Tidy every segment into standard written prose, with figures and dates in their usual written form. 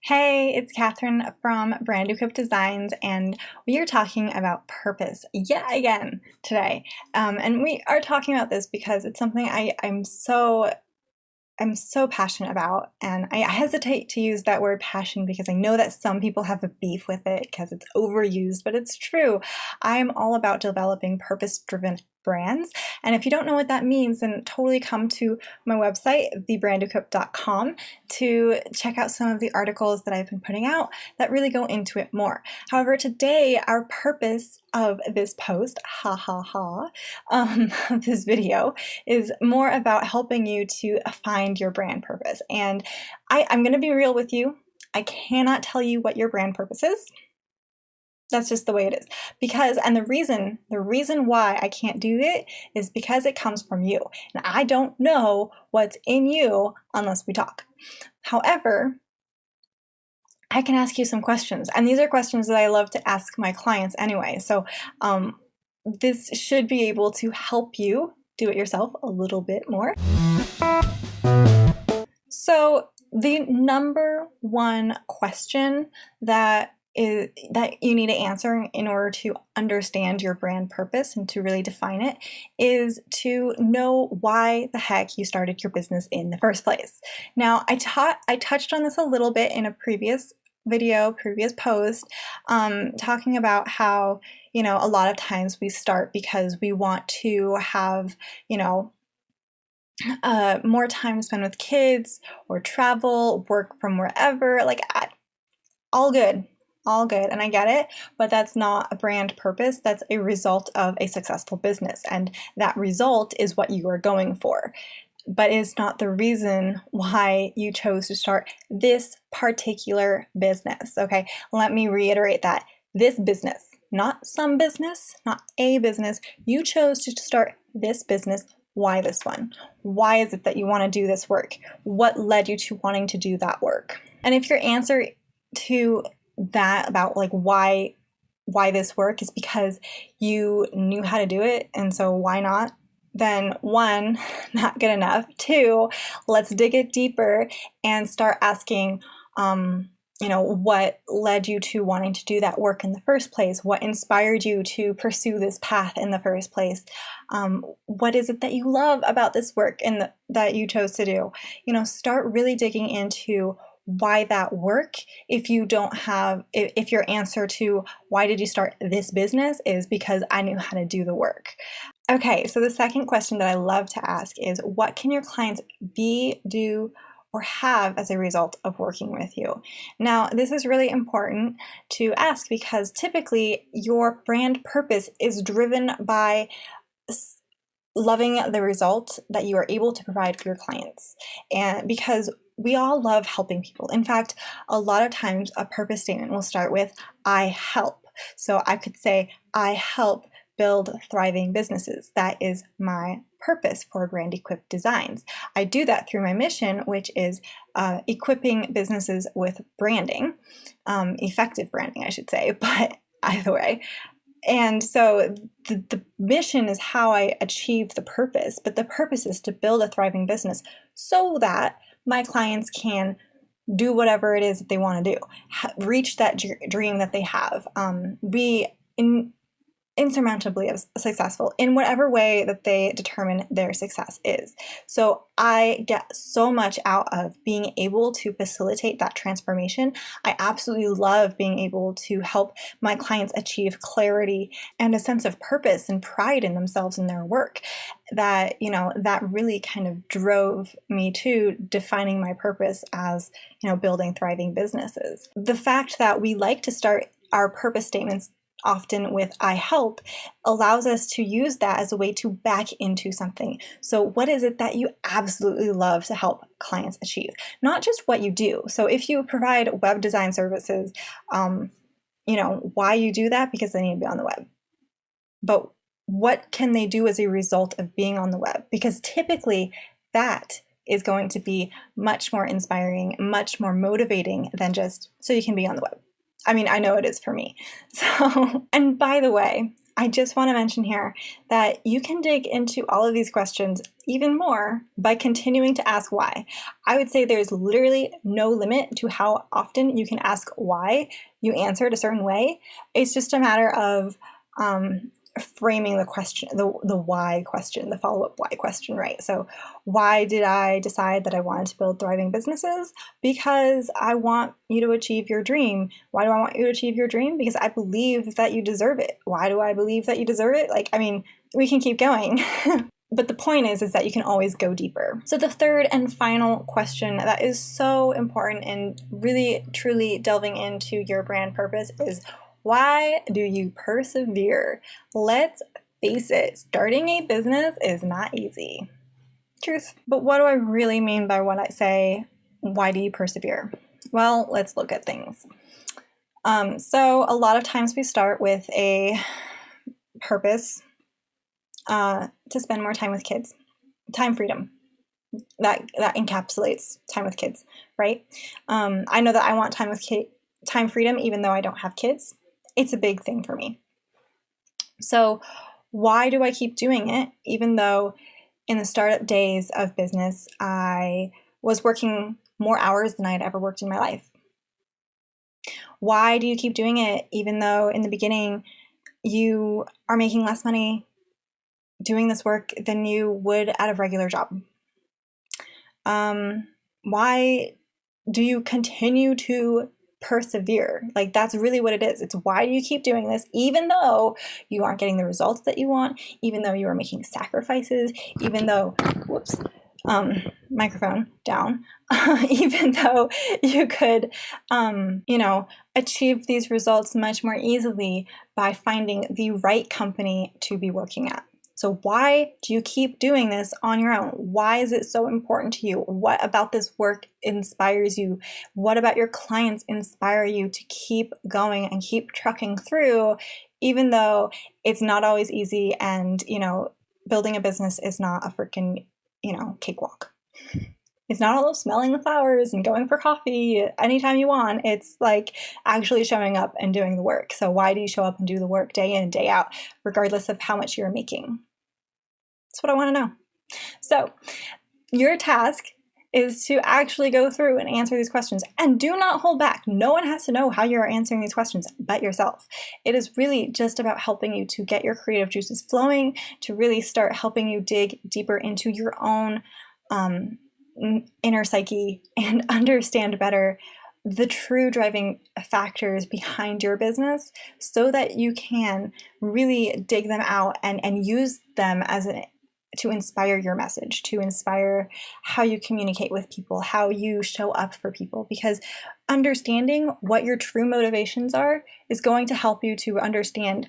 Hey, it's Katherine from Brandequip Designs, and we are talking about purpose yet again today. And we are talking about this because it's something I'm so passionate about, and I hesitate to use that word passion because I know that some people have a beef with it because it's overused, but it's true. I'm all about developing purpose-driven brands, and if you don't know what that means, then totally come to my website, thebrandequip.com, to check out some of the articles that I've been putting out that really go into it more. However, today our purpose of this post, this video, is more about helping you to find your brand purpose. And I'm going to be real with you. I cannot tell you what your brand purpose is. That's just the way it is. And the reason why I can't do it is because it comes from you. And I don't know what's in you unless we talk. However, I can ask you some questions. And these are questions that I love to ask my clients anyway. So this should be able to help you do it yourself a little bit more. So the number one question that you need to answer in order to understand your brand purpose and to really define it is to know why the heck you started your business in the first place. Now, I touched on this a little bit in a previous post, talking about how, a lot of times we start because we want to have, more time spent with kids or travel, work from wherever, all good. All good, and I get it, but that's not a brand purpose. That's a result of a successful business, and that result is what you are going for. But it's not the reason why you chose to start this particular business, okay? Let me reiterate that. This business, not some business, not a business. You chose to start this business. Why this one? Why is it that you want to do this work? What led you to wanting to do that work? And if your answer to that about why this work is because you knew how to do it, and so why not, then one, not good enough. Two, let's dig it deeper and start asking what led you to wanting to do that work in the first place? What inspired you to pursue this path in the first place? What is it that you love about this work and that you chose to do? Start really digging into why that work. If your answer to why did you start this business is because I knew how to do the work. Okay, so the second question that I love to ask is, what can your clients be, do, or have as a result of working with you? Now, this is really important to ask because typically your brand purpose is driven by loving the result that you are able to provide for your clients. And because we all love helping people. In fact, a lot of times a purpose statement will start with, I help. So I could say, I help build thriving businesses. That is my purpose for Brandequip Designs. I do that through my mission, which is equipping businesses with branding, effective branding, I should say, but either way. And so the mission is how I achieve the purpose, but the purpose is to build a thriving business so that my clients can do whatever it is that they want to do, reach that dream that they have, be insurmountably successful in whatever way that they determine their success is. So I get so much out of being able to facilitate that transformation. I absolutely love being able to help my clients achieve clarity and a sense of purpose and pride in themselves and their work. That really kind of drove me to defining my purpose as, building thriving businesses. The fact that we like to start our purpose statements often with I help allows us to use that as a way to back into something. So what is it that you absolutely love to help clients achieve? Not just what you do. So if you provide web design services, why you do that? Because they need to be on the web. But what can they do as a result of being on the web? Because typically that is going to be much more inspiring, much more motivating than just so you can be on the web. I mean, I know it is for me. So, and by the way, I just want to mention here that you can dig into all of these questions even more by continuing to ask why. I would say there's literally no limit to how often you can ask why you answered a certain way. It's just a matter of framing the question, the why question, the follow-up why question, right? So why did I decide that I wanted to build thriving businesses? Because I want you to achieve your dream. Why do I want you to achieve your dream? Because I believe that you deserve it. Why do I believe that you deserve it? Like, I mean, we can keep going. But the point is that you can always go deeper. So the third and final question that is so important in really, truly delving into your brand purpose is, why do you persevere? Let's face it, starting a business is not easy. Truth. But what do I really mean by when I say, why do you persevere? Well, let's look at things. So a lot of times we start with a purpose to spend more time with kids. Time freedom. That encapsulates time with kids, right? I know that I want time freedom even though I don't have kids. It's a big thing for me. So why do I keep doing it even though in the startup days of business I was working more hours than I had ever worked in my life? Why do you keep doing it even though in the beginning you are making less money doing this work than you would at a regular job? Why do you continue to persevere? Like, that's really what it is. It's why do you keep doing this even though you aren't getting the results that you want, even though you are making sacrifices, even though, whoops, microphone down, even though you could, achieve these results much more easily by finding the right company to be working at. So why do you keep doing this on your own? Why is it so important to you? What about this work inspires you? What about your clients inspire you to keep going and keep trucking through, even though it's not always easy and, building a business is not a freaking, cakewalk. It's not all smelling the flowers and going for coffee anytime you want. It's like actually showing up and doing the work. So why do you show up and do the work day in and day out, regardless of how much you're making? That's what I want to know. So your task is to actually go through and answer these questions, and do not hold back. No one has to know how you're answering these questions but yourself. It is really just about helping you to get your creative juices flowing, to really start helping you dig deeper into your own inner psyche and understand better the true driving factors behind your business so that you can really dig them out and use them to inspire your message, to inspire how you communicate with people, how you show up for people. Because understanding what your true motivations are is going to help you to understand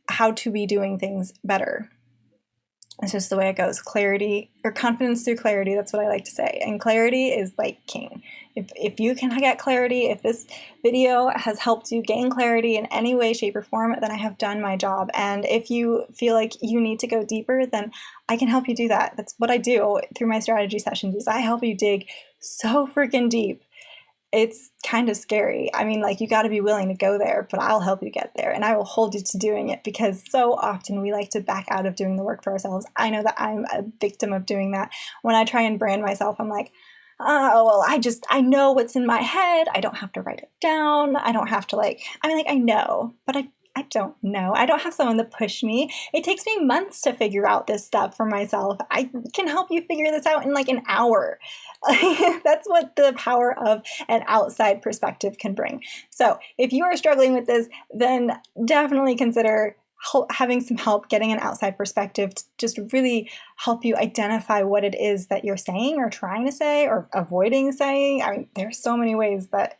how to be doing things better. It's just the way it goes. Clarity, or confidence through clarity, that's what I like to say. And clarity is like king. If you can get clarity, if this video has helped you gain clarity in any way, shape, or form, then I have done my job. And if you feel like you need to go deeper, then I can help you do that. That's what I do through my strategy sessions, is I help you dig so freaking deep. It's kind of scary. I mean, like, you got to be willing to go there, but I'll help you get there, and I will hold you to doing it, because so often we like to back out of doing the work for ourselves. I know that I'm a victim of doing that. When I try and brand myself, I'm like, oh, well, I know what's in my head. I don't have to write it down. I don't have to I know, but I don't know. I don't have someone to push me. It takes me months to figure out this stuff for myself. I can help you figure this out in like an hour. That's what the power of an outside perspective can bring. So if you are struggling with this, then definitely consider having some help, getting an outside perspective to just really help you identify what it is that you're saying or trying to say or avoiding saying. I mean, there's so many ways that,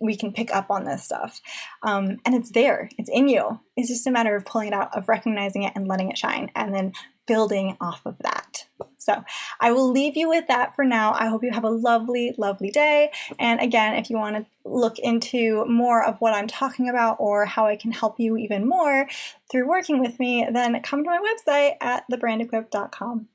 we can pick up on this stuff. And it's there, it's in you. It's just a matter of pulling it out, of recognizing it and letting it shine, and then building off of that. So I will leave you with that for now. I hope you have a lovely, lovely day. And again, if you want to look into more of what I'm talking about or how I can help you even more through working with me, then come to my website at thebrandequip.com.